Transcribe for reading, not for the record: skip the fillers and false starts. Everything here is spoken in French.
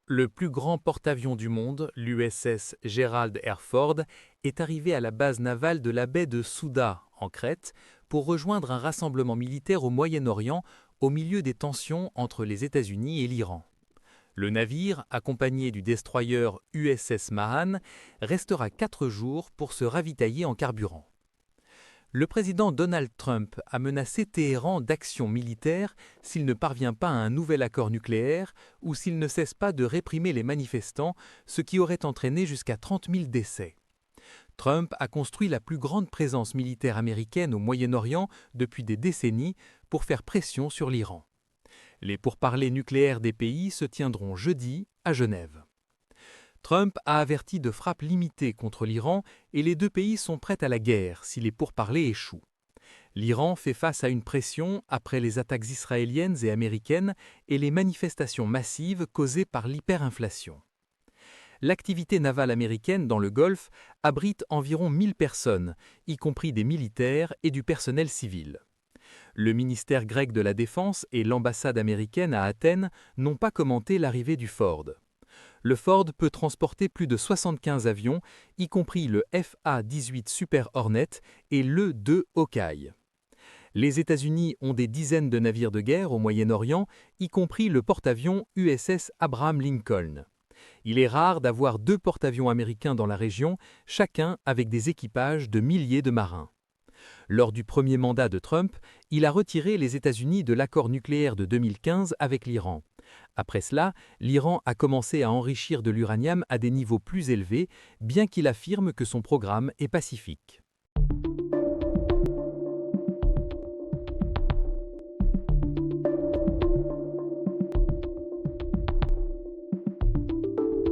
Le plus grand porte-avions du monde, l'USS Gerald R. Ford, est arrivé à la base navale de la baie de Souda, en Crète, pour rejoindre un rassemblement militaire au Moyen-Orient au milieu des tensions entre les États-Unis et l'Iran. Le navire, accompagné du destroyer USS Mahan, restera 4 jours pour se ravitailler en carburant. Le président Donald Trump a menacé Téhéran d'actions militaires s'il ne parvient pas à un nouvel accord nucléaire ou s'il ne cesse pas de réprimer les manifestants, ce qui aurait entraîné jusqu'à 30 000 décès. Trump a construit la plus grande présence militaire américaine au Moyen-Orient depuis des décennies pour faire pression sur l'Iran. Les pourparlers nucléaires des pays se tiendront jeudi à Genève. Trump a averti de frappes limitées contre l'Iran et les deux pays sont prêts à la guerre si les pourparlers échouent. L'Iran fait face à une pression après les attaques israéliennes et américaines et les manifestations massives causées par l'hyperinflation. L'activité navale américaine dans le Golfe abrite environ 1000 personnes, y compris des militaires et du personnel civil. Le ministère grec de la Défense et l'ambassade américaine à Athènes n'ont pas commenté l'arrivée du Ford. Le Ford peut transporter plus de 75 avions, y compris le FA-18 Super Hornet et l'E-2 Hawkeye. Les États-Unis ont des dizaines de navires de guerre au Moyen-Orient, y compris le porte-avions USS Abraham Lincoln. Il est rare d'avoir 2 porte-avions américains dans la région, chacun avec des équipages de milliers de marins. Lors du premier mandat de Trump, il a retiré les États-Unis de l'accord nucléaire de 2015 avec l'Iran. Après cela, l'Iran a commencé à enrichir de l'uranium à des niveaux plus élevés, bien qu'il affirme que son programme est pacifique.